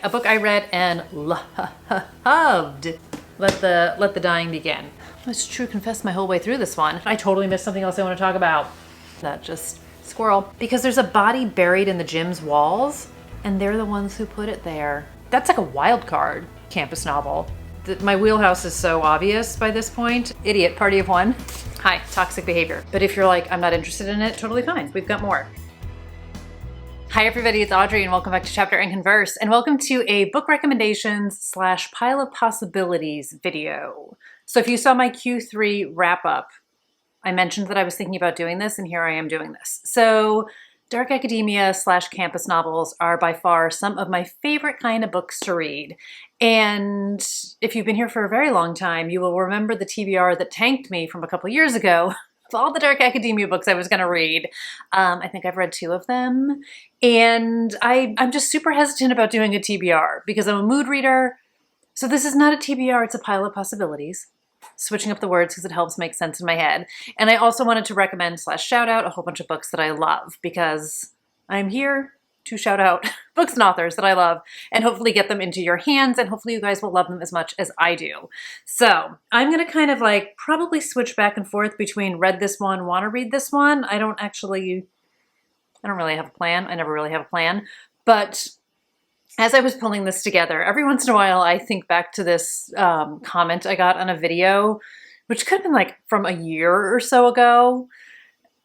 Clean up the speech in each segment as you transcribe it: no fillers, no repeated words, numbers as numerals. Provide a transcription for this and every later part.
A book I read and loved. Let the dying begin. I must true confess my whole way through this one. I totally missed something else I want to talk about. That just squirrel. Because there's a body buried in the gym's walls, and they're the ones who put it there. That's like a wild card campus novel. My wheelhouse is so obvious by this point. Idiot, party of one. Hi, toxic behavior. But if you're like, I'm not interested in it, totally fine. We've got more. Hi everybody, it's Audrey and welcome back to Chapter and Converse, and welcome to a book recommendations / pile of possibilities video. So if you saw my Q3 wrap up, I mentioned that I was thinking about doing this, and here I am doing this. So dark academia / campus novels are by far some of my favorite kind of books to read. And if you've been here for a very long time, you will remember the TBR that tanked me from a couple years ago. Of all the dark academia books I was going to read. I think I've read 2 of them. And I'm just super hesitant about doing a TBR because I'm a mood reader. So this is not a TBR, it's a pile of possibilities. Switching up the words because it helps make sense in my head. And I also wanted to recommend / shout out a whole bunch of books that I love because I'm here to shout out books and authors that I love and hopefully get them into your hands, and hopefully you guys will love them as much as I do. So I'm going to kind of like probably switch back and forth between read this one, want to read this one. I don't really have a plan. I never really have a plan. But as I was pulling this together, every once in a while I think back to this comment I got on a video, which could have been like from a year or so ago.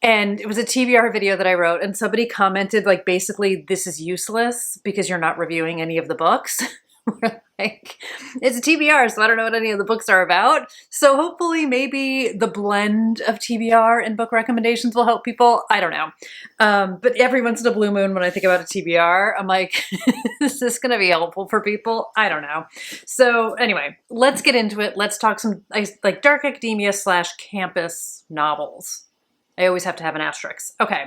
And it was a TBR video that I wrote, and somebody commented like, basically, this is useless because you're not reviewing any of the books. We're like, it's a TBR, so I don't know what any of the books are about. So hopefully maybe the blend of TBR and book recommendations will help people. I don't know. But every once in a blue moon when I think about a TBR, I'm like, is this going to be helpful for people? I don't know. So anyway, let's get into it. Let's talk some like dark academia / campus novels. I always have to have an asterisk. Okay,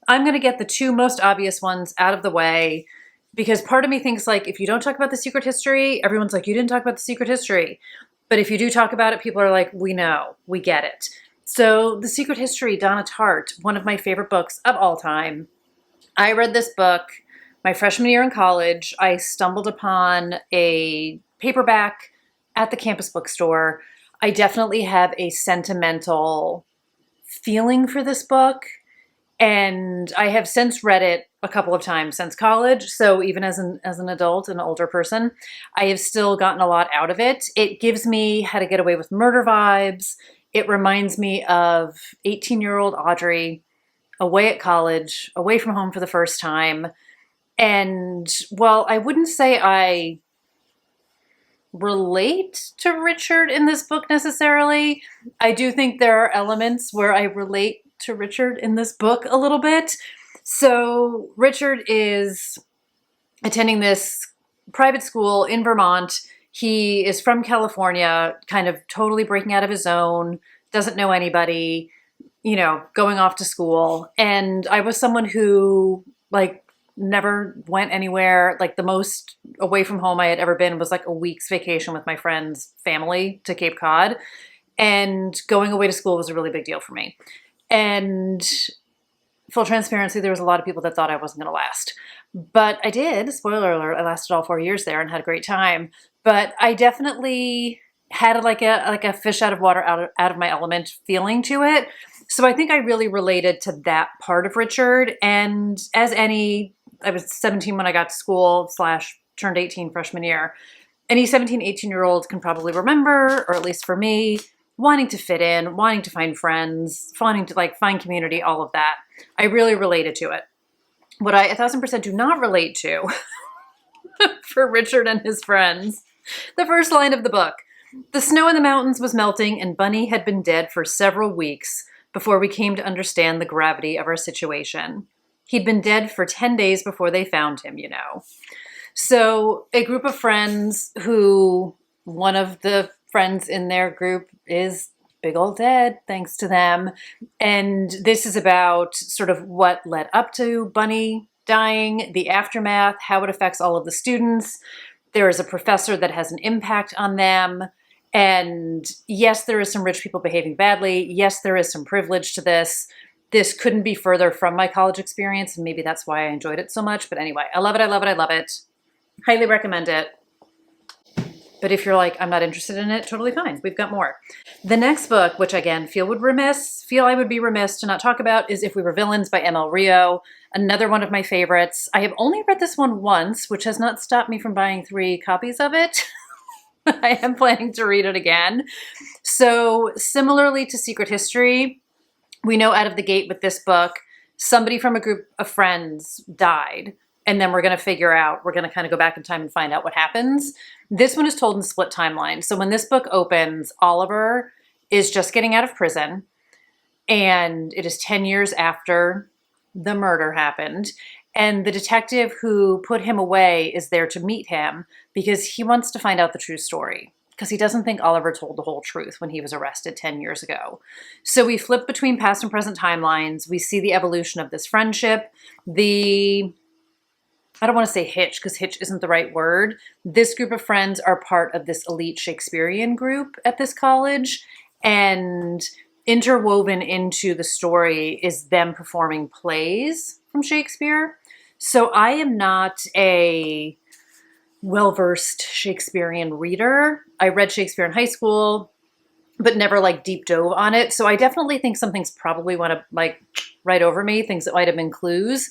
I'm going to get the 2 most obvious ones out of the way because part of me thinks like, if you don't talk about the secret history, everyone's like, you didn't talk about the secret history. But if you do talk about it, people are like, we know, we get it. So The Secret History, Donna Tartt, one of my favorite books of all time. I read this book my freshman year in college. I stumbled upon a paperback at the campus bookstore. I definitely have a sentimental feeling for this book, and I have since read it a couple of times since college. So even as an adult, an older person, I have still gotten a lot out of it. It gives me How to Get Away with Murder vibes. It reminds me of 18-year-old Audrey away at college, away from home for the first time. And while I wouldn't say I relate to Richard in this book necessarily, I do think there are elements where I relate to Richard in this book a little bit. So Richard is attending this private school in Vermont. He is from California, kind of totally breaking out of his zone, doesn't know anybody, going off to school. And I was someone who never went anywhere. Like the most away from home I had ever been was like a week's vacation with my friend's family to Cape Cod. And going away to school was a really big deal for me. And full transparency, there was a lot of people that thought I wasn't going to last. But I did. Spoiler alert, I lasted all 4 years there and had a great time. But I definitely had like a fish out of water, out of my element feeling to it. So I think I really related to that part of Richard. And I was 17 when I got to school / turned 18 freshman year. Any 17, 18-year-old can probably remember, or at least for me, wanting to fit in, wanting to find friends, wanting to find community, all of that. I really related to it. What I 1000% do not relate to for Richard and his friends, the first line of the book. The snow in the mountains was melting and Bunny had been dead for several weeks before we came to understand the gravity of our situation. He'd been dead for 10 days before they found him, So a group of friends who one of the friends in their group is big old dead, thanks to them. And this is about sort of what led up to Bunny dying, the aftermath, how it affects all of the students. There is a professor that has an impact on them. And yes, there is some rich people behaving badly. Yes, there is some privilege to this. This couldn't be further from my college experience, and maybe that's why I enjoyed it so much. But anyway, I love it, I love it, I love it. Highly recommend it. But if you're like, I'm not interested in it, totally fine. We've got more. The next book, which again, feel I would be remiss to not talk about, is If We Were Villains by ML Rio. Another one of my favorites. I have only read this one once, which has not stopped me from buying 3 copies of it. I am planning to read it again. So similarly to Secret History, we know out of the gate with this book, somebody from a group of friends died. And then we're going to kind of go back in time and find out what happens. This one is told in split timeline. So when this book opens, Oliver is just getting out of prison, and it is 10 years after the murder happened. And the detective who put him away is there to meet him because he wants to find out the true story, because he doesn't think Oliver told the whole truth when he was arrested 10 years ago. So we flip between past and present timelines. We see the evolution of this friendship. I don't want to say hitch, because hitch isn't the right word. This group of friends are part of this elite Shakespearean group at this college, and interwoven into the story is them performing plays from Shakespeare. So I am not a well-versed Shakespearean reader. I read Shakespeare in high school, but never like deep dove on it. So I definitely think some things probably want to like right over me, things that might have been clues.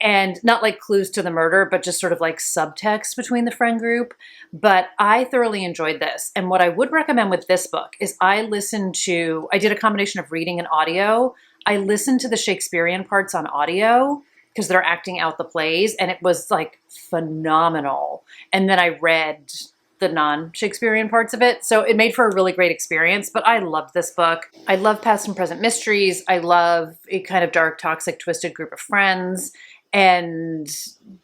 And not like clues to the murder, but just sort of like subtext between the friend group. But I thoroughly enjoyed this. And what I would recommend with this book is I did a combination of reading and audio. I listened to the Shakespearean parts on audio because they're acting out the plays, and it was like phenomenal. And then I read the non-Shakespearean parts of it. So it made for a really great experience, but I loved this book. I love past and present mysteries. I love a kind of dark, toxic, twisted group of friends. And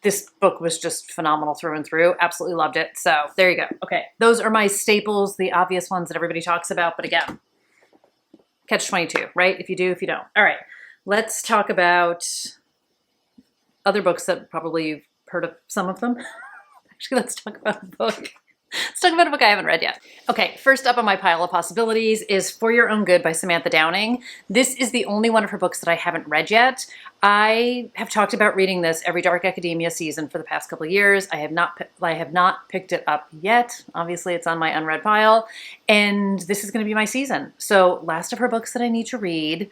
this book was just phenomenal through and through. Absolutely loved it. So there you go. Okay. Those are my staples, the obvious ones that everybody talks about. But again, catch-22, right? If you do, if you don't. All right. Let's talk about other books that probably you've heard of some of them. Actually, let's talk about a book. Let's talk about a book I haven't read yet. Okay, first up on my pile of possibilities is For Your Own Good by Samantha Downing. This is the only one of her books that I haven't read yet. I have talked about reading this every Dark Academia season for the past couple of years. I have not picked it up yet. Obviously, it's on my unread pile, and this is going to be my season. So last of her books that I need to read,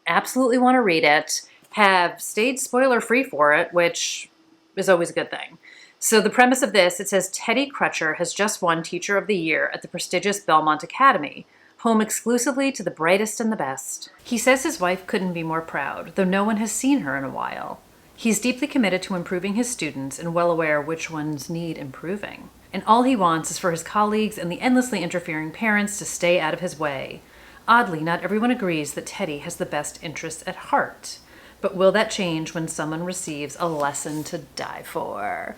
absolutely want to read it, have stayed spoiler-free for it, which is always a good thing. So the premise of this, it says Teddy Crutcher has just won Teacher of the Year at the prestigious Belmont Academy, home exclusively to the brightest and the best. He says his wife couldn't be more proud, though no one has seen her in a while. He's deeply committed to improving his students and well aware which ones need improving. And all he wants is for his colleagues and the endlessly interfering parents to stay out of his way. Oddly, not everyone agrees that Teddy has the best interests at heart. But will that change when someone receives a lesson to die for?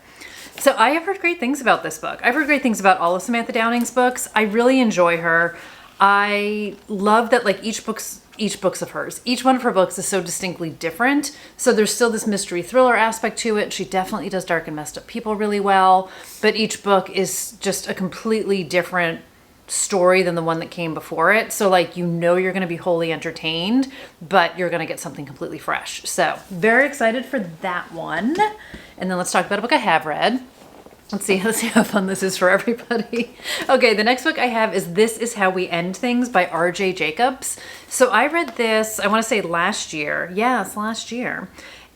So I have heard great things about this book. I've heard great things about all of Samantha Downing's books. I really enjoy her. I love that like each one of her books is so distinctly different. So there's still this mystery thriller aspect to it. She definitely does dark and messed up people really well, but each book is just a completely different story than the one that came before it. So like, you know, you're going to be wholly entertained, but you're going to get something completely fresh. So very excited for that one. And then let's talk about a book I have read. Let's see how fun this is for everybody. Okay, the next book I have is This Is How We End Things by R.J. Jacobs. So I read this, I want to say last year. Yes, last year.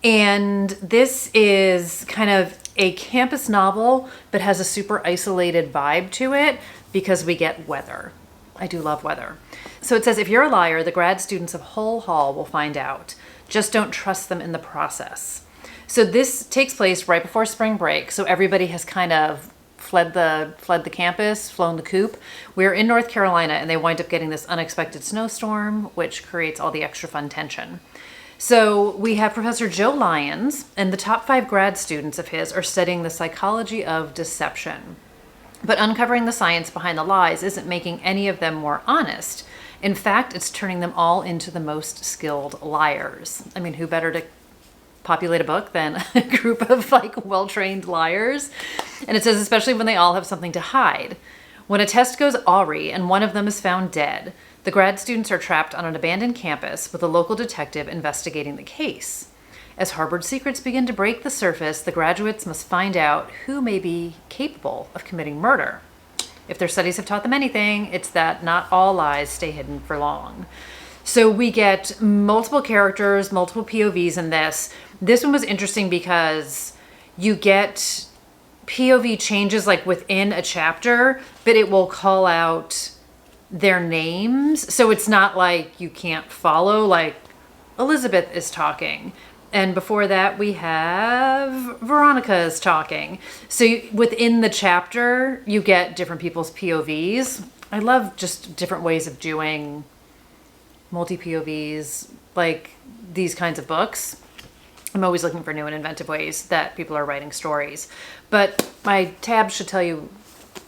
And this is kind of a campus novel, but has a super isolated vibe to it because we get weather. I do love weather. So it says, if you're a liar, the grad students of Hull Hall will find out. Just don't trust them in the process. So this takes place right before spring break. So everybody has kind of fled the campus, flown the coop. We're in North Carolina, and they wind up getting this unexpected snowstorm, which creates all the extra fun tension. So we have Professor Joe Lyons, and the top 5 grad students of his are studying the psychology of deception. But uncovering the science behind the lies isn't making any of them more honest. In fact, it's turning them all into the most skilled liars. I mean, who better to populate a book than a group of like well-trained liars? And it says, especially when they all have something to hide. When a test goes awry and one of them is found dead, the grad students are trapped on an abandoned campus with a local detective investigating the case. As Harvard secrets begin to break the surface, the graduates must find out who may be capable of committing murder. If their studies have taught them anything, it's that not all lies stay hidden for long. So we get multiple characters, multiple POVs in this. This one was interesting because you get POV changes like within a chapter, but it will call out their names. So it's not like you can't follow, like Elizabeth is talking. And before that, we have Veronica is talking. So within the chapter, you get different people's POVs. I love just different ways of doing multi-POVs, like these kinds of books. I'm always looking for new and inventive ways that people are writing stories. But my tab should tell you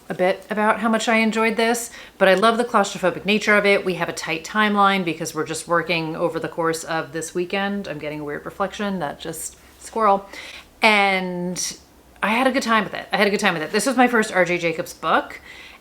a bit about how much I enjoyed this, but I love the claustrophobic nature of it. We have a tight timeline because we're just working over the course of this weekend. I'm getting a weird reflection, that just squirrel. And I had a good time with it. This was my first R.J. Jacobs book,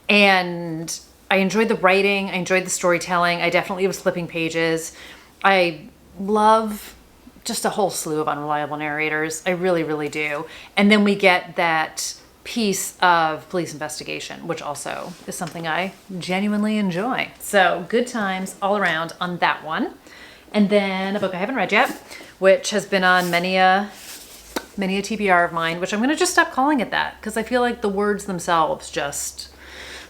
and I enjoyed the writing. I enjoyed the storytelling. I definitely was flipping pages. I love just a whole slew of unreliable narrators. I really, really do. And then we get that piece of police investigation, which also is something I genuinely enjoy. So good times all around on that one. And then a book I haven't read yet, which has been on many a TBR of mine, which I'm going to just stop calling it that because I feel like the words themselves just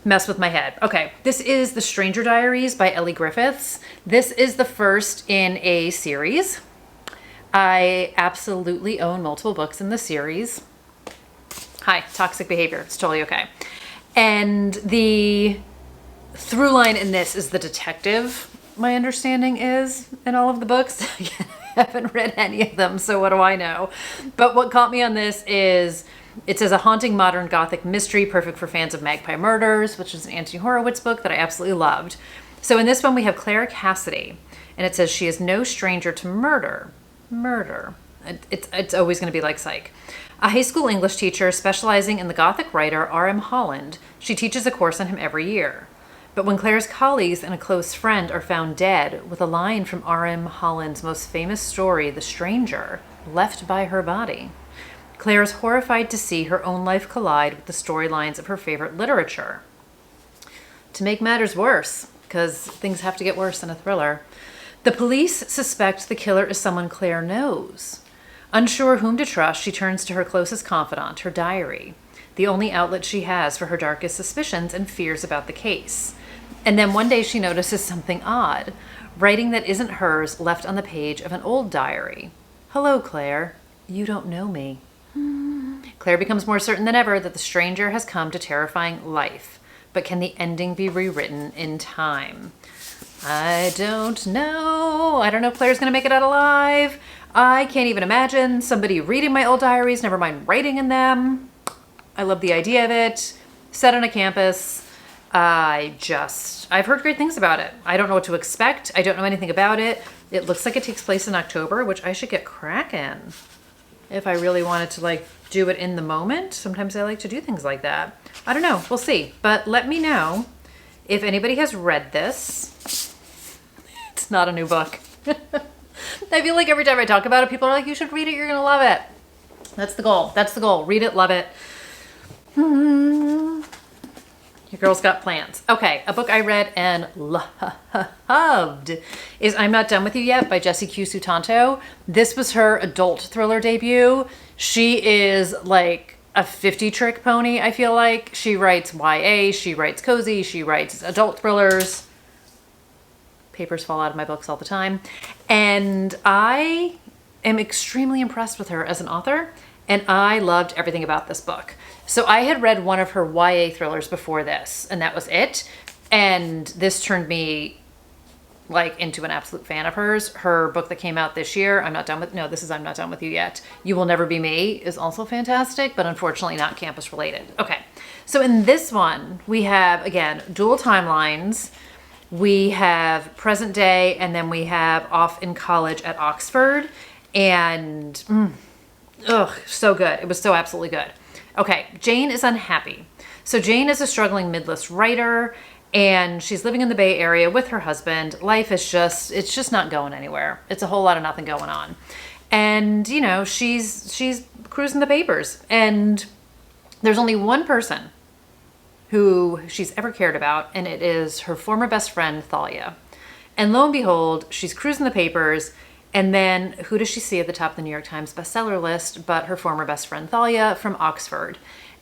mess with my head. Okay, this is The Stranger Diaries by Ellie Griffiths. This is the first in a series. I absolutely own multiple books in the series. Hi, toxic behavior. It's totally okay. And the through line in this is the detective, my understanding is, in all of the books. I haven't read any of them, so what do I know? But what caught me on this is it says a haunting modern gothic mystery perfect for fans of Magpie Murders, which is an Anthony Horowitz book that I absolutely loved. So in this one, we have Claire Cassidy, and it says she is no stranger to murder. It's always going to be like Psych. A high school English teacher specializing in the Gothic writer R.M. Holland, she teaches a course on him every year. But when Claire's colleagues and a close friend are found dead with a line from R.M. Holland's most famous story, The Stranger, left by her body, Claire is horrified to see her own life collide with the storylines of her favorite literature. To make matters worse, because things have to get worse in a thriller, the police suspect the killer is someone Claire knows. Unsure whom to trust, she turns to her closest confidant, her diary, the only outlet she has for her darkest suspicions and fears about the case. And then one day she notices something odd, writing that isn't hers left on the page of an old diary. Hello, Claire. You don't know me. Claire becomes more certain than ever that the stranger has come to terrifying life. But can the ending be rewritten in time? I don't know. I don't know if Claire's going to make it out alive. I can't even imagine somebody reading my old diaries, never mind writing in them. I love the idea of it. Set on a campus. I've heard great things about it. I don't know what to expect. I don't know anything about it. It looks like it takes place in October, which I should get cracking if I really wanted to like do it in the moment. Sometimes I like to do things like that. I don't know. We'll see. But let me know if anybody has read this. It's not a new book. I feel like every time I talk about it, people are like, you should read it. You're going to love it. That's the goal. That's the goal. Read it, love it. Your girl's got plans. Okay, a book I read and loved is I'm Not Done With You Yet by Jessie Q. Sutanto. This was her adult thriller debut. She is like a 50 trick pony, I feel like. She writes YA, she writes cozy, she writes adult thrillers. Papers fall out of my books all the time. And I am extremely impressed with her as an author, and I loved everything about this book. So I had read one of her YA thrillers before this, and that was it. And this turned me like into an absolute fan of hers. Her book that came out this year, I'm Not Done With You Yet. You Will Never Be Me is also fantastic, but unfortunately not campus related. Okay, so in this one, we have, again, dual timelines. We have present day, and then we have off in college at Oxford. And, so good. It was so absolutely good. Okay, Jane is unhappy. So Jane is a struggling midlist writer, and she's living in the Bay Area with her husband. Life is it's just not going anywhere. It's a whole lot of nothing going on. And, you know, she's cruising the papers. And there's only one person who she's ever cared about, and it is her former best friend, Thalia. And lo and behold, she's cruising the papers, and then who does she see at the top of the New York Times bestseller list but her former best friend, Thalia, from Oxford.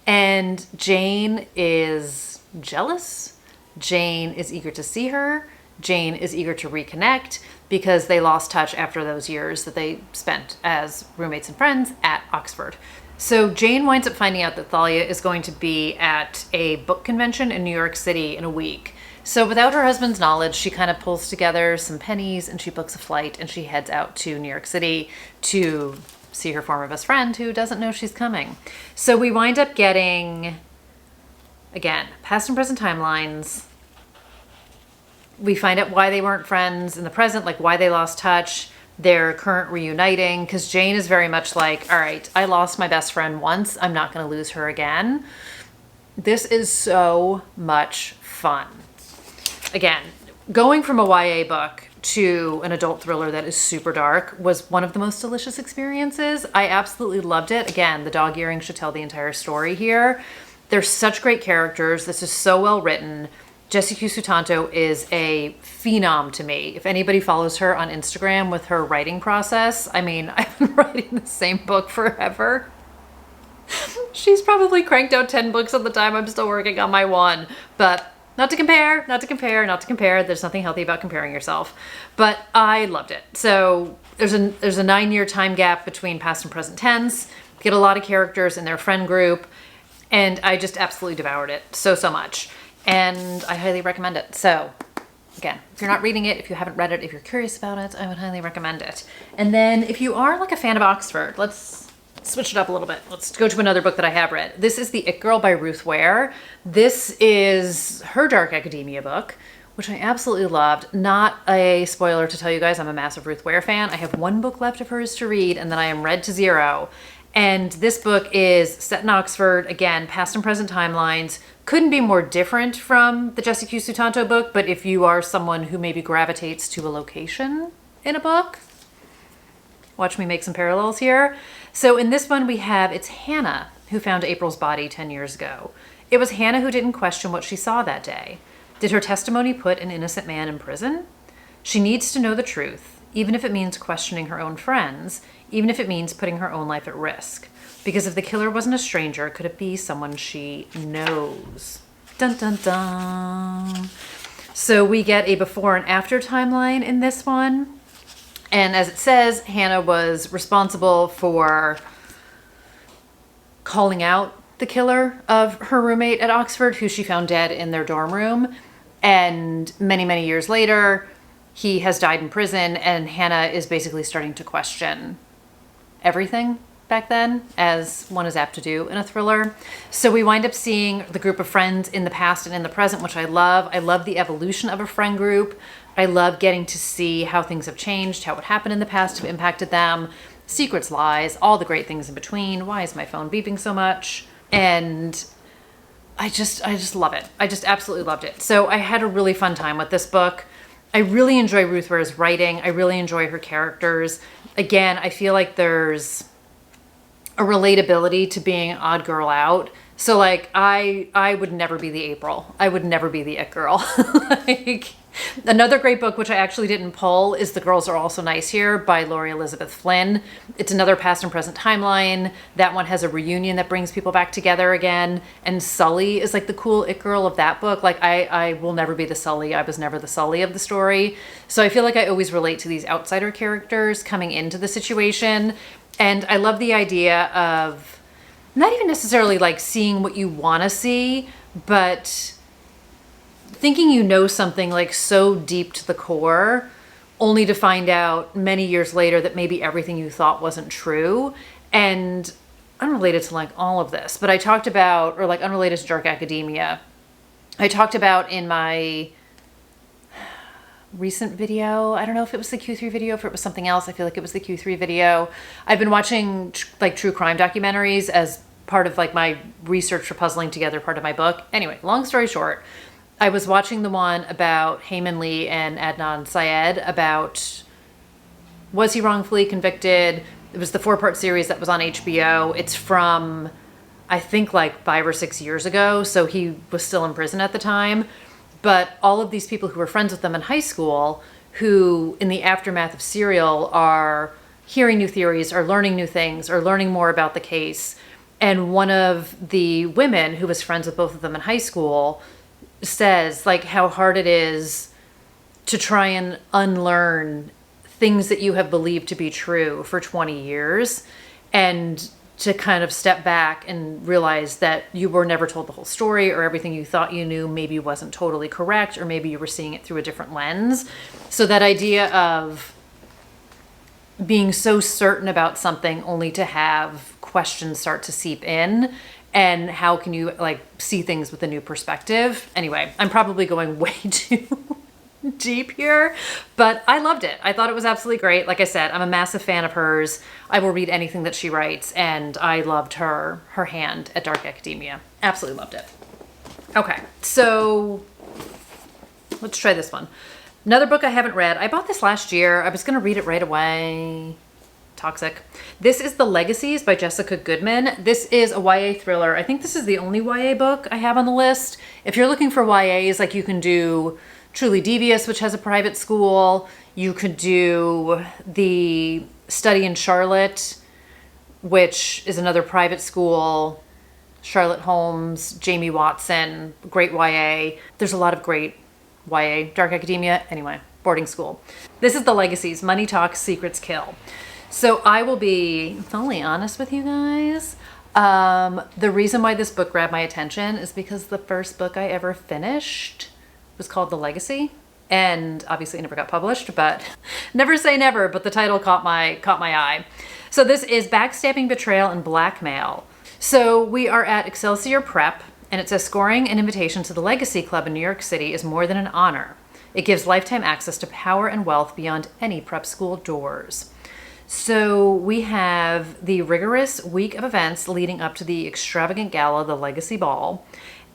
And Jane is jealous. Jane is eager to see her. Jane is eager to reconnect because they lost touch after those years that they spent as roommates and friends at Oxford. So Jane winds up finding out that Thalia is going to be at a book convention in New York City in a week. So without her husband's knowledge, she kind of pulls together some pennies and she books a flight and she heads out to New York City to see her former best friend who doesn't know she's coming. So we wind up getting, again, past and present timelines. We find out why they weren't friends in the present, like why they lost touch, their current reuniting, because Jane is very much like, all right, I lost my best friend once, I'm not going to lose her again. This is so much fun. Again, going from a YA book to an adult thriller that is super dark was one of the most delicious experiences. I absolutely loved it. Again, the dog earring should tell the entire story here. There's such great characters. This is so well written. Jessie Q. Sutanto is a phenom to me. If anybody follows her on Instagram with her writing process, I mean, I've been writing the same book forever. She's probably cranked out 10 books at the time I'm still working on my one, but not to compare. There's nothing healthy about comparing yourself, but I loved it. So there's a 9-year time gap between past and present tense. Get a lot of characters in their friend group, and I just absolutely devoured it so much. And I highly recommend it. So again, if you're not reading it, if you haven't read it, if you're curious about it, I would highly recommend it. And then if you are like a fan of Oxford, let's switch it up a little bit. Let's go to another book that I have read. This is The It Girl by Ruth Ware. This is her dark academia book, which I absolutely loved. Not a spoiler to tell you guys, I'm a massive Ruth Ware fan. I have one book left of hers to read, and then I am read to zero. And this book is set in Oxford, again, past and present timelines. Couldn't be more different from the Jessie Q. Sutanto book, but if you are someone who maybe gravitates to a location in a book, watch me make some parallels here. So in this one we have, it's Hannah who found April's body 10 years ago. It was Hannah who didn't question what she saw that day. Did her testimony put an innocent man in prison? She needs to know the truth, even if it means questioning her own friends, even if it means putting her own life at risk. Because if the killer wasn't a stranger, could it be someone she knows? Dun dun dun. So we get a before and after timeline in this one. And as it says, Hannah was responsible for calling out the killer of her roommate at Oxford, who she found dead in their dorm room. And many years later, he has died in prison, and Hannah is basically starting to question everything back then, as one is apt to do in a thriller. So we wind up seeing the group of friends in the past and in the present, which I love. I love the evolution of a friend group. I love getting to see how things have changed, how what happened in the past have impacted them, secrets, lies, all the great things in between. Why is my phone beeping so much? And I just love it. I just absolutely loved it. So I had a really fun time with this book. I really enjoy Ruth Ware's writing. I really enjoy her characters. Again, I feel like there's a relatability to being an odd girl out. So like I would never be the April. I would never be the it girl. Like, another great book, which I actually didn't pull, is The Girls Are Also Nice Here by Laurie Elizabeth Flynn. It's another past and present timeline. That one has a reunion that brings people back together again. And Sully is like the cool it girl of that book. Like I will never be the Sully. I was never the Sully of the story. So I feel like I always relate to these outsider characters coming into the situation. And I love the idea of not even necessarily like seeing what you want to see, but thinking you know something like so deep to the core, only to find out many years later that maybe everything you thought wasn't true. And unrelated to like all of this, but I talked about, or like unrelated to dark academia, I talked about in my recent video, I don't know if it was the Q3 video, if it was something else, I feel like it was the Q3 video. I've been watching like true crime documentaries as part of like my research for puzzling together part of my book. Anyway, long story short, I was watching the one about Heyman Lee and Adnan Syed about, was he wrongfully convicted? It was the 4-part series that was on HBO. It's from, I think, like 5 or 6 years ago. So he was still in prison at the time. But all of these people who were friends with them in high school, who in the aftermath of Serial are hearing new theories or learning new things or learning more about the case. And one of the women who was friends with both of them in high school says like how hard it is to try and unlearn things that you have believed to be true for 20 years and to kind of step back and realize that you were never told the whole story, or everything you thought you knew maybe wasn't totally correct, or maybe you were seeing it through a different lens. So that idea of being so certain about something only to have questions start to seep in, and how can you like see things with a new perspective. Anyway, I'm probably going way too deep here, but I loved it. I thought it was absolutely great. Like I said, I'm a massive fan of hers. I will read anything that she writes, and I loved her hand at Dark Academia. Absolutely loved it. Okay, so let's try this one. Another book I haven't read. I bought this last year. I was going to read it right away. Toxic. This is The Legacies by Jessica Goodman. This is a YA thriller. I think this is the only YA book I have on the list. If you're looking for YAs, like you can do Truly Devious, which has a private school. You could do The Study in Charlotte, which is another private school. Charlotte Holmes, Jamie Watson, great YA. There's a lot of great YA. Dark Academia, anyway, boarding school. This is The Legacies, Money Talks, Secrets Kill. So I will be totally honest with you guys. The reason why this book grabbed my attention is because the first book I ever finished was called The Legacy, and obviously it never got published, but never say never, but the title caught my eye. So this is Backstabbing, Betrayal, and Blackmail. So we are at Excelsior Prep, and it says scoring an invitation to the Legacy Club in New York City is more than an honor. It gives lifetime access to power and wealth beyond any prep school doors. So we have the rigorous week of events leading up to the extravagant gala, the Legacy Ball.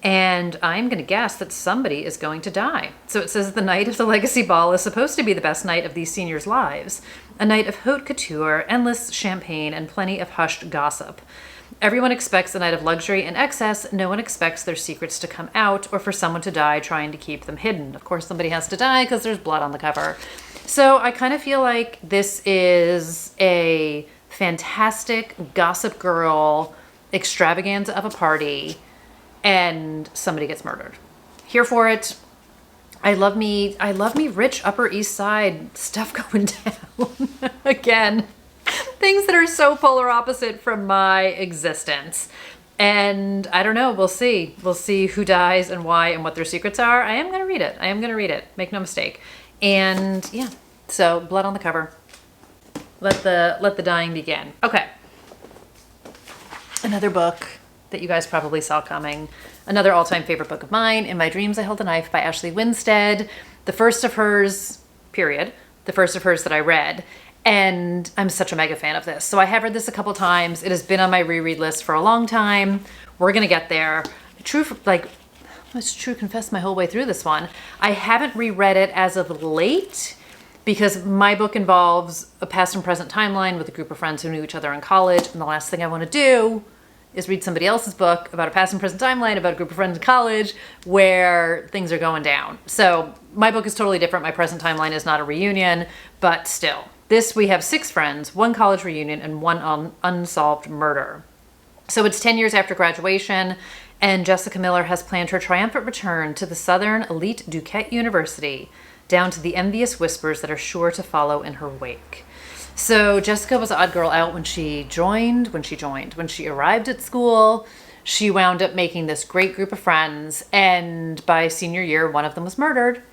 And I'm going to guess that somebody is going to die. So it says the night of the Legacy Ball is supposed to be the best night of these seniors' lives. A night of haute couture, endless champagne, and plenty of hushed gossip. Everyone expects a night of luxury and excess. No one expects their secrets to come out or for someone to die trying to keep them hidden. Of course, somebody has to die because there's blood on the cover. So I kind of feel like this is a fantastic Gossip Girl extravaganza of a party, and somebody gets murdered. Here for it. I love me rich Upper East Side stuff going down. Again, things that are so polar opposite from my existence. And I don't know, we'll see. We'll see who dies and why and what their secrets are. I am gonna read it. Make no mistake. And yeah, so blood on the cover. Let the dying begin. Okay. Another book that you guys probably saw coming. Another all-time favorite book of mine, In My Dreams I Held a Knife by Ashley Winstead. The first of hers, period. The first of hers that I read. And I'm such a mega fan of this. So I have read this a couple times. It has been on my reread list for a long time. We're gonna get there. I must true confess my whole way through this one. I haven't reread it as of late because my book involves a past and present timeline with a group of friends who knew each other in college. And the last thing I want to do is read somebody else's book about a past and present timeline about a group of friends in college where things are going down. So my book is totally different. My present timeline is not a reunion, but still. This, we have 6 friends, 1 college reunion, and 1 unsolved murder. So it's 10 years after graduation, and Jessica Miller has planned her triumphant return to the Southern elite Duquesne University, down to the envious whispers that are sure to follow in her wake. So Jessica was odd girl out when she arrived at school. She wound up making this great group of friends, and by senior year, one of them was murdered,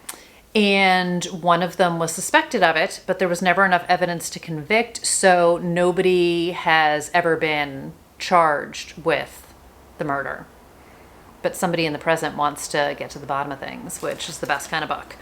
and one of them was suspected of it, but there was never enough evidence to convict, so nobody has ever been charged with the murder. But somebody in the present wants to get to the bottom of things, which is the best kind of book.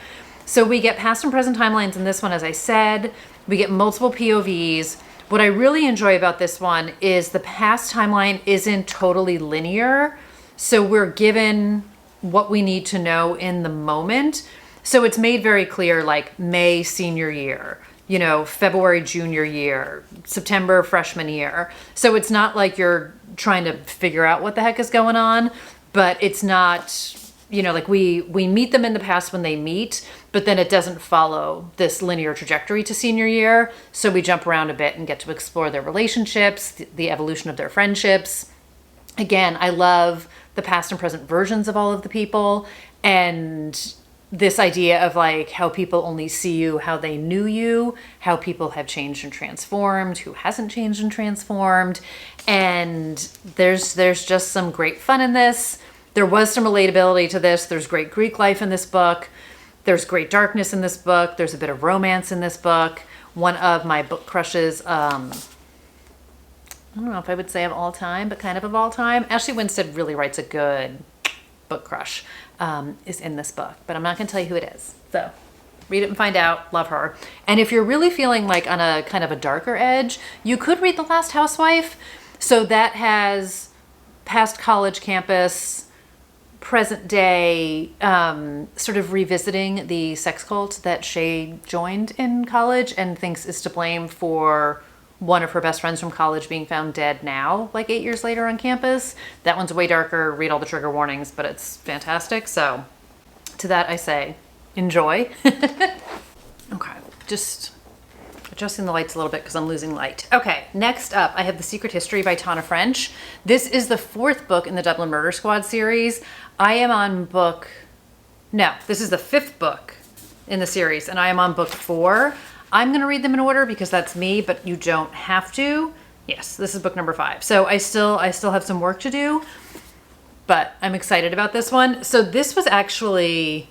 So we get past and present timelines in this one, as I said. We get multiple POVs. What I really enjoy about this one is the past timeline isn't totally linear. So we're given what we need to know in the moment. So it's made very clear, like May senior year, you know, February junior year, September freshman year. So it's not like you're trying to figure out what the heck is going on, but it's not, you know, like we meet them in the past when they meet, but then it doesn't follow this linear trajectory to senior year. So we jump around a bit and get to explore their relationships, the evolution of their friendships. Again, I love the past and present versions of all of the people, and this idea of like how people only see you how they knew you, how people have changed and transformed, who hasn't changed and transformed. And there's just some great fun in this. There was some relatability to this. There's great Greek life in this book. There's great darkness in this book. There's a bit of romance in this book. One of my book crushes, I don't know if I would say of all time, but kind of all time. Ashley Winstead really writes a good book crush, is in this book, but I'm not going to tell you who it is. So read it and find out. Love her. And if you're really feeling like on a kind of a darker edge, you could read The Last Housewife. So that has past college campus, present day, sort of revisiting the sex cult that Shay joined in college and thinks is to blame for one of her best friends from college being found dead now, like 8 years later on campus. That one's way darker. Read all the trigger warnings, but it's fantastic. So to that I say, enjoy. Okay, just adjusting the lights a little bit because I'm losing light. Okay, next up, I have The Secret History by Tana French. This is the 4th book in the Dublin Murder Squad series. I am on this is the 5th book in the series, and I am on book 4. I'm going to read them in order because that's me, but you don't have to. Yes, this is book number 5. So I still have some work to do, but I'm excited about this one. So this was actually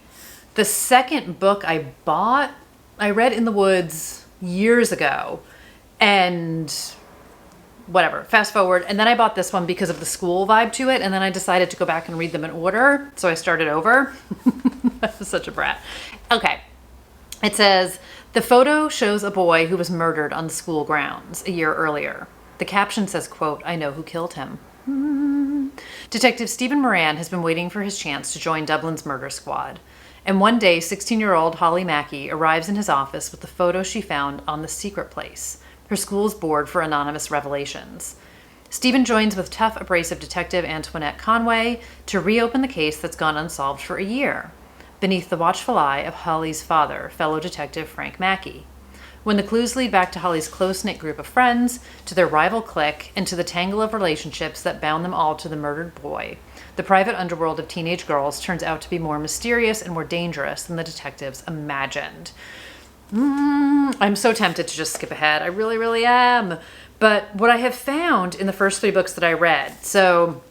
the second book I bought. I read In the Woods years ago, and whatever, fast forward. And then I bought this one because of the school vibe to it. And then I decided to go back and read them in order. So I started over. I was such a brat. Okay. It says, the photo shows a boy who was murdered on the school grounds a year earlier. The caption says, quote, I know who killed him. Detective Stephen Moran has been waiting for his chance to join Dublin's murder squad. And one day, 16-year-old Holly Mackey arrives in his office with the photo she found on The Secret Place, her school's board for anonymous revelations. Stephen joins with tough, abrasive detective Antoinette Conway to reopen the case that's gone unsolved for a year, beneath the watchful eye of Holly's father, fellow detective Frank Mackey. When the clues lead back to Holly's close-knit group of friends, to their rival clique, and to the tangle of relationships that bound them all to the murdered boy, the private underworld of teenage girls turns out to be more mysterious and more dangerous than the detectives imagined. I'm so tempted to just skip ahead. I really, really am. But what I have found in the first 3 books that I read, so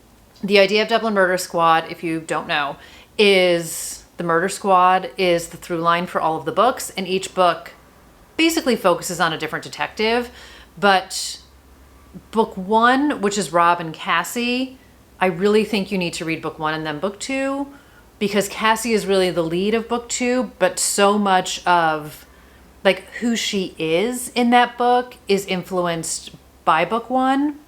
the idea of Dublin Murder Squad, if you don't know, is the murder squad is the through line for all of the books, and each book basically focuses on a different detective. But book 1, which is Rob and Cassie, I really think you need to read book 1 and then book 2, because Cassie is really the lead of book 2, but so much of like who she is in that book is influenced by book 1.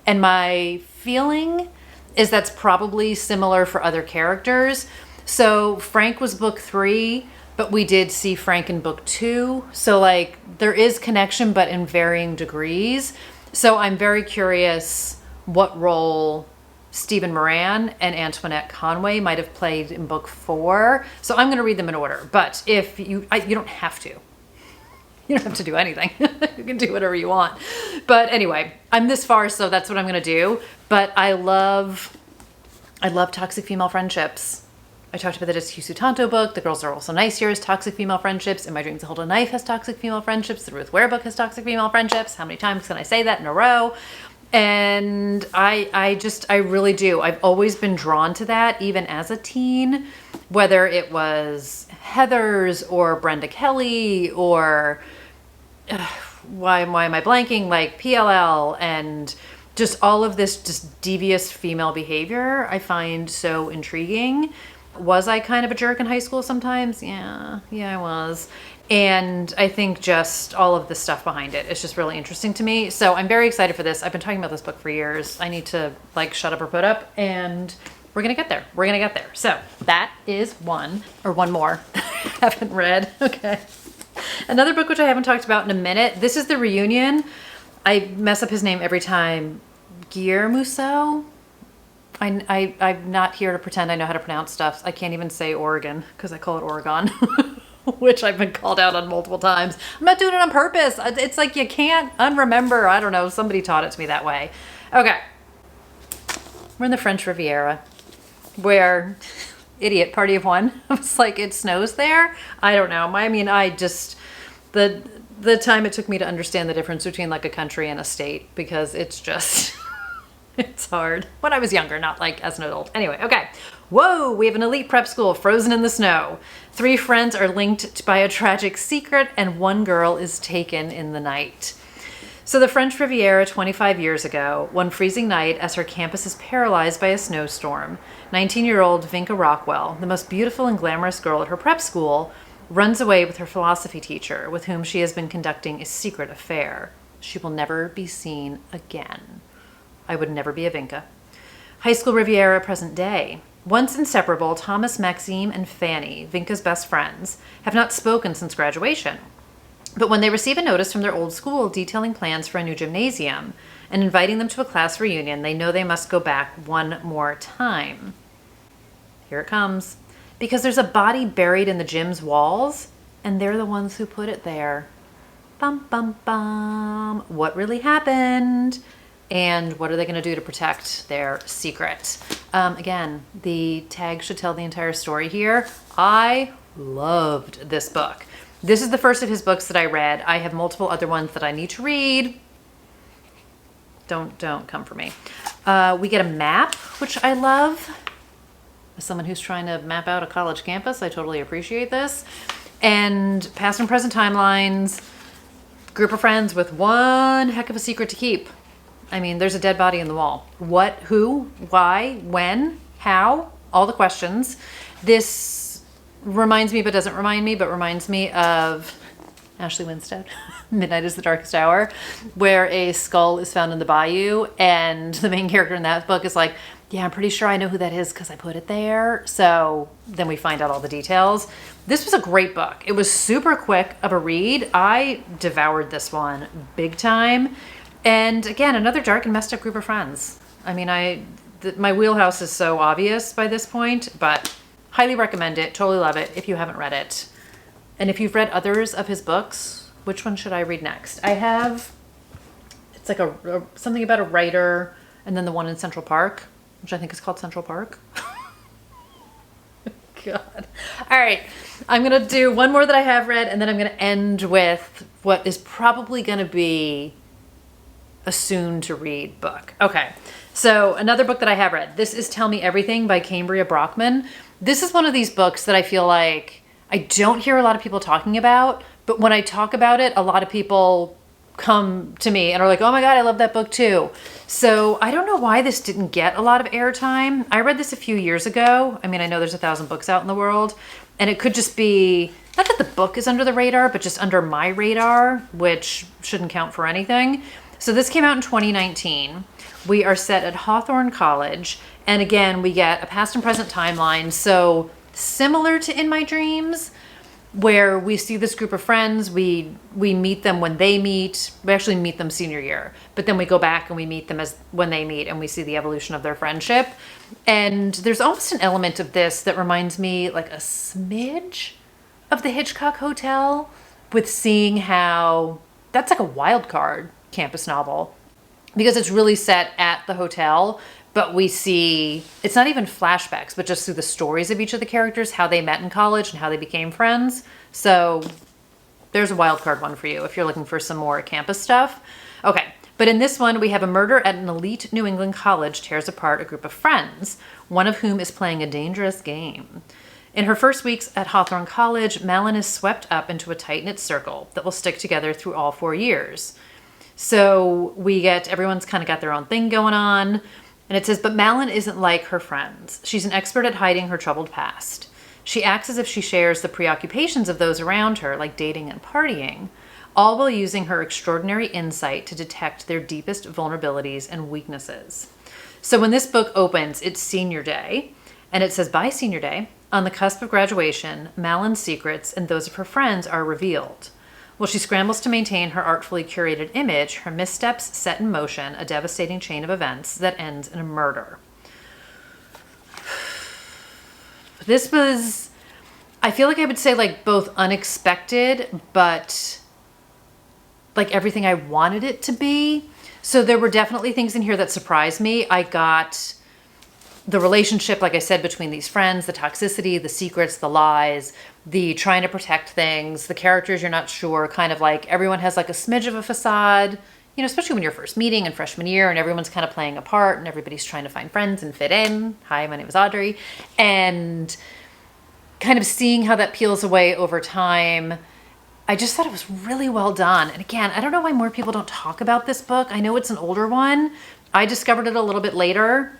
And my feeling is that's probably similar for other characters. So Frank was book 3, but we did see Frank in book 2. So like there is connection, but in varying degrees. So I'm very curious what role Stephen Moran and Antoinette Conway might have played in book 4. So I'm going to read them in order. But if you don't have to. You don't have to do anything. You can do whatever you want. But anyway, I'm this far, so that's what I'm going to do. But I love toxic female friendships. I talked about the Discusu Tanto book. The Girls Are Also Nice Here has toxic female friendships. In My Dreams I Hold a Knife has toxic female friendships. The Ruth Ware book has toxic female friendships. How many times can I say that in a row? And I really do. I've always been drawn to that, even as a teen, whether it was Heather's or Brenda Kelly or why am I blanking? Like PLL and just all of this just devious female behavior I find so intriguing. Was I kind of a jerk in high school sometimes? Yeah, I was. And I think just all of the stuff behind it is just really interesting to me. So I'm very excited for this. I've been talking about this book for years. I need to like shut up or put up, and we're going to get there. We're going to get there. So that is one more that I haven't read. Okay. Another book which I haven't talked about in a minute. This is The Reunion. I mess up his name every time. Guillermo Musso. I'm not here to pretend I know how to pronounce stuff. I can't even say Oregon because I call it Oregon, which I've been called out on multiple times. I'm not doing it on purpose. It's like you can't unremember. I don't know. Somebody taught it to me that way. Okay. We're in the French Riviera where, idiot, party of one. I was like, it snows there? I don't know. I mean, the time it took me to understand the difference between like a country and a state, because it's just... It's hard. When I was younger, not like as an adult. Anyway, okay. Whoa, we have an elite prep school frozen in the snow. 3 friends are linked by a tragic secret, and 1 girl is taken in the night. So the French Riviera 25 years ago, one freezing night as her campus is paralyzed by a snowstorm, 19-year-old Vinca Rockwell, the most beautiful and glamorous girl at her prep school, runs away with her philosophy teacher, with whom she has been conducting a secret affair. She will never be seen again. I would never be a Vinca. High School Riviera, present day. Once inseparable, Thomas, Maxime, and Fanny, Vinca's best friends, have not spoken since graduation. But when they receive a notice from their old school detailing plans for a new gymnasium and inviting them to a class reunion, they know they must go back one more time. Here it comes. Because there's a body buried in the gym's walls, and they're the ones who put it there. Bum, bum, bum. What really happened? And what are they going to do to protect their secret? Again, the tag should tell the entire story here. I loved this book. This is the first of his books that I read. I have multiple other ones that I need to read. Don't come for me. We get a map, which I love. As someone who's trying to map out a college campus, I totally appreciate this. And past and present timelines. Group of friends with one heck of a secret to keep. I mean, there's a dead body in the wall. What, who, why, when, how, all the questions. This reminds me, but doesn't remind me, but reminds me of Ashley Winstead, Midnight is the Darkest Hour, where a skull is found in the bayou, and the main character in that book is like, yeah, I'm pretty sure I know who that is because I put it there. So then we find out all the details. This was a great book. It was super quick of a read. I devoured this one big time. And again, another dark and messed up group of friends. I mean, my wheelhouse is so obvious by this point, but highly recommend it. Totally love it if you haven't read it. And if you've read others of his books, which one should I read next? I have, it's like something about a writer, and then the one in Central Park, which I think is called Central Park. God. All right. I'm going to do one more that I have read, and then I'm going to end with what is probably going to be a soon-to-read book. Okay, so another book that I have read. This is Tell Me Everything by Cambria Brockman. This is one of these books that I feel like I don't hear a lot of people talking about, but when I talk about it, a lot of people come to me and are like, oh my God, I love that book too. So I don't know why this didn't get a lot of airtime. I read this a few years ago. I mean, I know there's 1,000 books out in the world, and it could just be, not that the book is under the radar, but just under my radar, which shouldn't count for anything. So this came out in 2019. We are set at Hawthorne College. And again, we get a past and present timeline. So similar to In My Dreams, where we see this group of friends, we meet them when they meet. We actually meet them senior year, but then we go back and we meet them as when they meet, and we see the evolution of their friendship. And there's almost an element of this that reminds me like a smidge of the Hitchcock Hotel, with seeing how that's like a wild card campus novel, because it's really set at the hotel, but we see, it's not even flashbacks, but just through the stories of each of the characters, how they met in college and how they became friends. So there's a wild card one for you if you're looking for some more campus stuff. Okay, but in this one, we have a murder at an elite New England college tears apart a group of friends, one of whom is playing a dangerous game. In her first weeks at Hawthorne College, Malin is swept up into a tight-knit circle that will stick together through all 4 years. So we get, everyone's kind of got their own thing going on. And it says, but Malin isn't like her friends. She's an expert at hiding her troubled past. She acts as if she shares the preoccupations of those around her, like dating and partying, all while using her extraordinary insight to detect their deepest vulnerabilities and weaknesses. So when this book opens, it's senior day, and it says, by senior day, on the cusp of graduation, Malin's secrets and those of her friends are revealed. While she scrambles to maintain her artfully curated image, her missteps set in motion a devastating chain of events that ends in a murder. This was, I feel like I would say like both unexpected, but like everything I wanted it to be. So there were definitely things in here that surprised me. I got the relationship, like I said, between these friends, the toxicity, the secrets, the lies, the trying to protect things, the characters you're not sure, kind of like everyone has like a smidge of a facade, you know, especially when you're first meeting in freshman year and everyone's kind of playing a part and everybody's trying to find friends and fit in. Hi, my name is Audrey. And kind of seeing how that peels away over time. I just thought it was really well done. And again, I don't know why more people don't talk about this book. I know it's an older one. I discovered it a little bit later,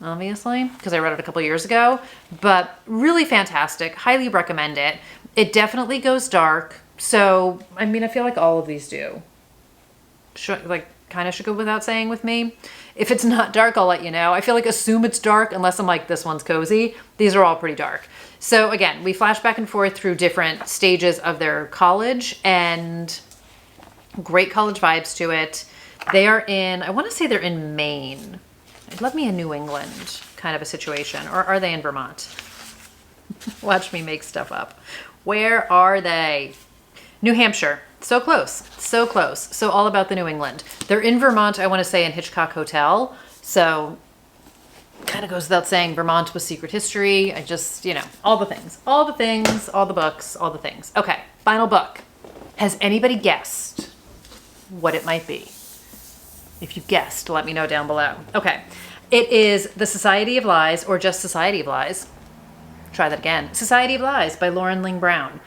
obviously, because I read it a couple years ago, but really fantastic. Highly recommend it. It definitely goes dark. So, I mean, I feel like all of these do. Kind of should go without saying with me. If it's not dark, I'll let you know. I feel like assume it's dark unless I'm like, this one's cozy. These are all pretty dark. So again, we flash back and forth through different stages of their college and great college vibes to it. They are in, I want to say they're in Maine. I'd love me a New England kind of a situation. Or are they in Vermont? Watch me make stuff up. Where are they? New Hampshire. So close. So close. So all about the New England. They're in Vermont, I want to say in Hitchcock Hotel. So kind of goes without saying, Vermont with secret history. I just, you know, all the things, all the things, all the books, all the things. Okay, final book. Has anybody guessed what it might be? If you guessed, let me know down below. Okay, it is The Society of Lies, or just Society of Lies. Try that again. Society of Lies by Lauren Ling Brown.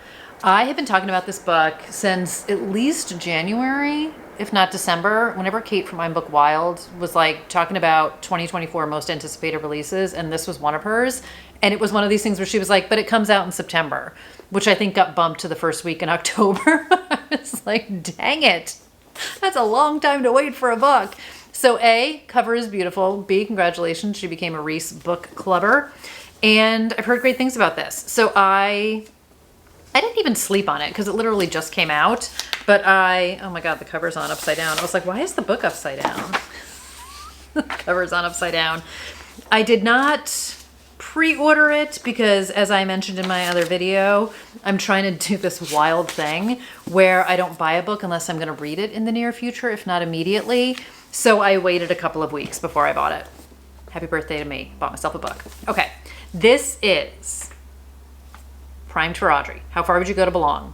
I have been talking about this book since at least January, if not December, whenever Kate from I'm Book Wild was like talking about 2024 most anticipated releases, and this was one of hers. And it was one of these things where she was like, but it comes out in September, which I think got bumped to the first week in October. I was like, dang it. That's a long time to wait for a book. So A, cover is beautiful. B, congratulations, she became a Reese book clubber. And I've heard great things about this. So I didn't even sleep on it because it literally just came out, but oh my God, the cover's on upside down. I was like, why is the book upside down? The cover's on upside down. I did not pre-order it because, as I mentioned in my other video, I'm trying to do this wild thing where I don't buy a book unless I'm going to read it in the near future, if not immediately. So I waited a couple of weeks before I bought it. Happy birthday to me. Bought myself a book. Okay, this is Primed for Audrey. How far would you go to belong?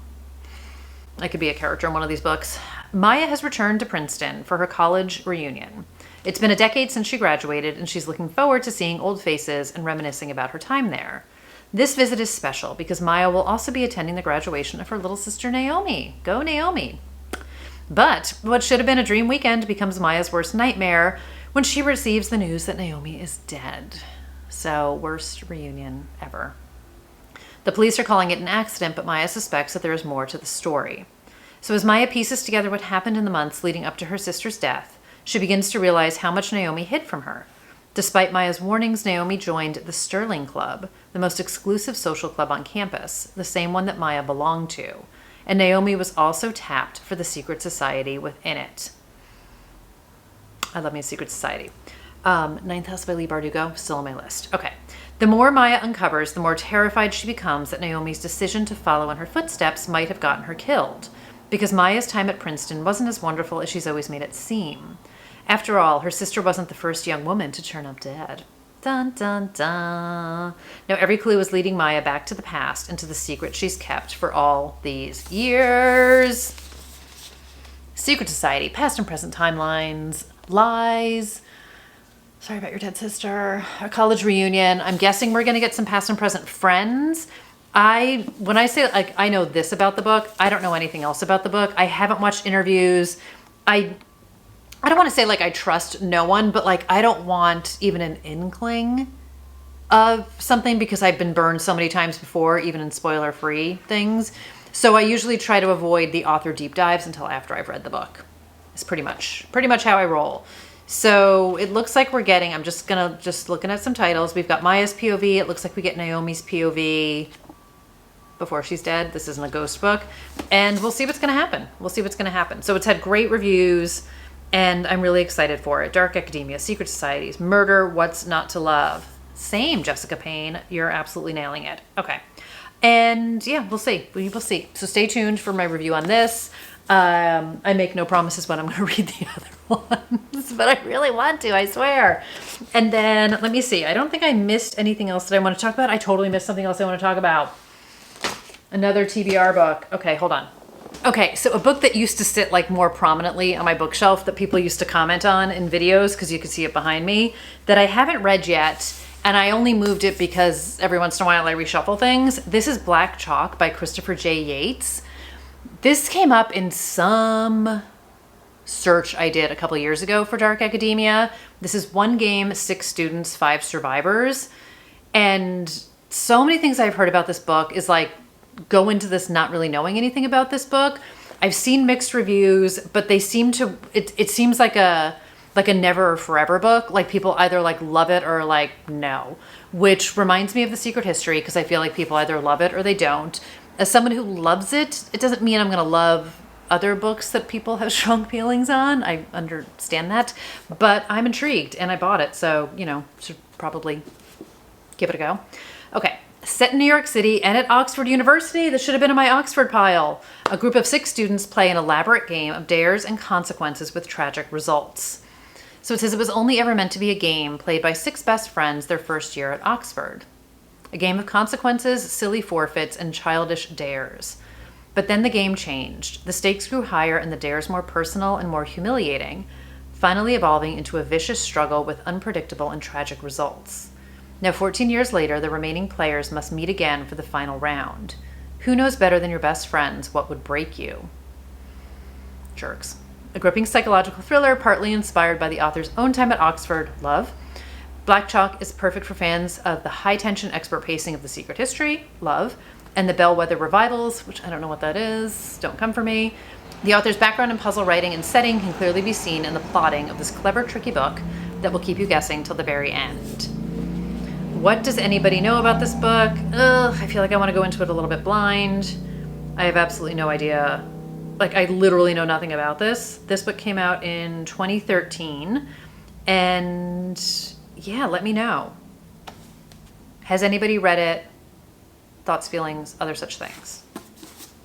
I could be a character in one of these books. Maya has returned to Princeton for her college reunion. It's been a decade since she graduated, and she's looking forward to seeing old faces and reminiscing about her time there. This visit is special because Maya will also be attending the graduation of her little sister Naomi. Go Naomi! But what should have been a dream weekend becomes Maya's worst nightmare when she receives the news that Naomi is dead. So, worst reunion ever. The police are calling it an accident, but Maya suspects that there is more to the story. So as Maya pieces together what happened in the months leading up to her sister's death, she begins to realize how much Naomi hid from her. Despite Maya's warnings, Naomi joined the Sterling Club, the most exclusive social club on campus, the same one that Maya belonged to. And Naomi was also tapped for the secret society within it. I love me a secret society. Ninth House by Leigh Bardugo, still on my list. Okay. The more Maya uncovers, the more terrified she becomes that Naomi's decision to follow in her footsteps might have gotten her killed, because Maya's time at Princeton wasn't as wonderful as she's always made it seem. After all, her sister wasn't the first young woman to turn up dead. Dun, dun, dun. Now, every clue is leading Maya back to the past and to the secret she's kept for all these years. Secret society, past and present timelines, lies. Sorry about your dead sister. A college reunion. I'm guessing we're going to get some past and present friends. When I say like I know this about the book, I don't know anything else about the book. I haven't watched interviews. I don't want to say like I trust no one, but like I don't want even an inkling of something because I've been burned so many times before, even in spoiler-free things. So I usually try to avoid the author deep dives until after I've read the book. It's pretty much how I roll. So it looks like we're getting, I'm just looking at some titles. We've got Maya's POV. It looks like we get Naomi's POV. before she's dead. This isn't a ghost book. And we'll see what's going to happen. We'll see what's going to happen. So it's had great reviews, and I'm really excited for it. Dark Academia, Secret Societies, Murder, What's Not to Love. Same, Jessica Payne. You're absolutely nailing it. Okay. And yeah, we'll see. We will see. So stay tuned for my review on this. I make no promises when I'm going to read the other ones, but I really want to, I swear. And then let me see. I don't think I missed anything else that I want to talk about. I totally missed something else I want to talk about. Another TBR book. Okay, hold on. Okay, so a book that used to sit like more prominently on my bookshelf that people used to comment on in videos, because you could see it behind me, that I haven't read yet. And I only moved it because every once in a while I reshuffle things. This is Black Chalk by Christopher J. Yates. This came up in some search I did a couple years ago for Dark Academia. This is 1 game, 6 students, 5 survivors. And so many things I've heard about this book is like, go into this not really knowing anything about this book. I've seen mixed reviews, but they seem to, it seems like a never or forever book. Like people either like love it or like no, which reminds me of The Secret History, because I feel like people either love it or they don't. As someone who loves it, it doesn't mean I'm going to love other books that people have strong feelings on. I understand that, but I'm intrigued and I bought it. So, you know, should probably give it a go. Okay. Set in New York City and at Oxford University. This should have been in my Oxford pile. A group of 6 students play an elaborate game of dares and consequences with tragic results. So it says it was only ever meant to be a game played by 6 best friends their first year at Oxford. A game of consequences, silly forfeits, and childish dares. But then the game changed. The stakes grew higher and the dares more personal and more humiliating, finally evolving into a vicious struggle with unpredictable and tragic results. Now, 14 years later, the remaining players must meet again for the final round. Who knows better than your best friends what would break you? Jerks. A gripping psychological thriller, partly inspired by the author's own time at Oxford. Love. Black Chalk is perfect for fans of the high-tension expert pacing of The Secret History. Love. And the Bellwether Revivals, which I don't know what that is. Don't come for me. The author's background in puzzle writing and setting can clearly be seen in the plotting of this clever, tricky book that will keep you guessing till the very end. What does anybody know about this book? I feel like I want to go into it a little bit blind. I have absolutely no idea. Like, I literally know nothing about this. This book came out in 2013. And yeah, let me know. Has anybody read it? Thoughts, feelings, other such things.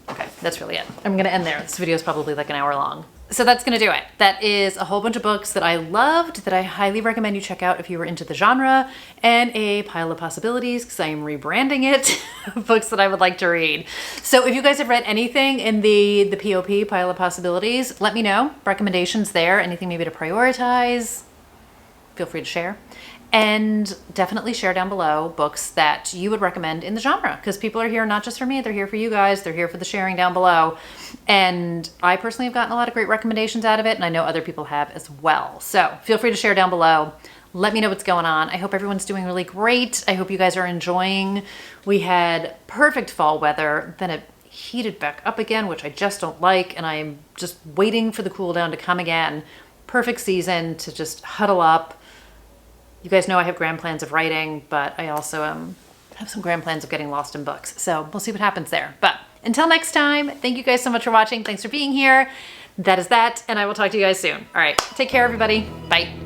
Okay, that's really it. I'm going to end there. This video is probably like an hour long. So that's going to do it. That is a whole bunch of books that I loved, that I highly recommend you check out if you were into the genre, and a pile of possibilities, because I am rebranding it, books that I would like to read. So if you guys have read anything in the POP, pile of possibilities, let me know. Recommendations there, anything maybe to prioritize, feel free to share. And definitely share down below books that you would recommend in the genre, because people are here not just for me, they're here for you guys, they're here for the sharing down below. And I personally have gotten a lot of great recommendations out of it, and I know other people have as well. So feel free to share down below. Let me know what's going on. I hope everyone's doing really great. I hope you guys are enjoying. We had perfect fall weather, then it heated back up again, which I just don't like, and I'm just waiting for the cool down to come again. Perfect season to just huddle up. You guys know I have grand plans of writing, but I also have some grand plans of getting lost in books. So we'll see what happens there. But until next time, thank you guys so much for watching. Thanks for being here. That is that, and I will talk to you guys soon. All right, take care, everybody. Bye.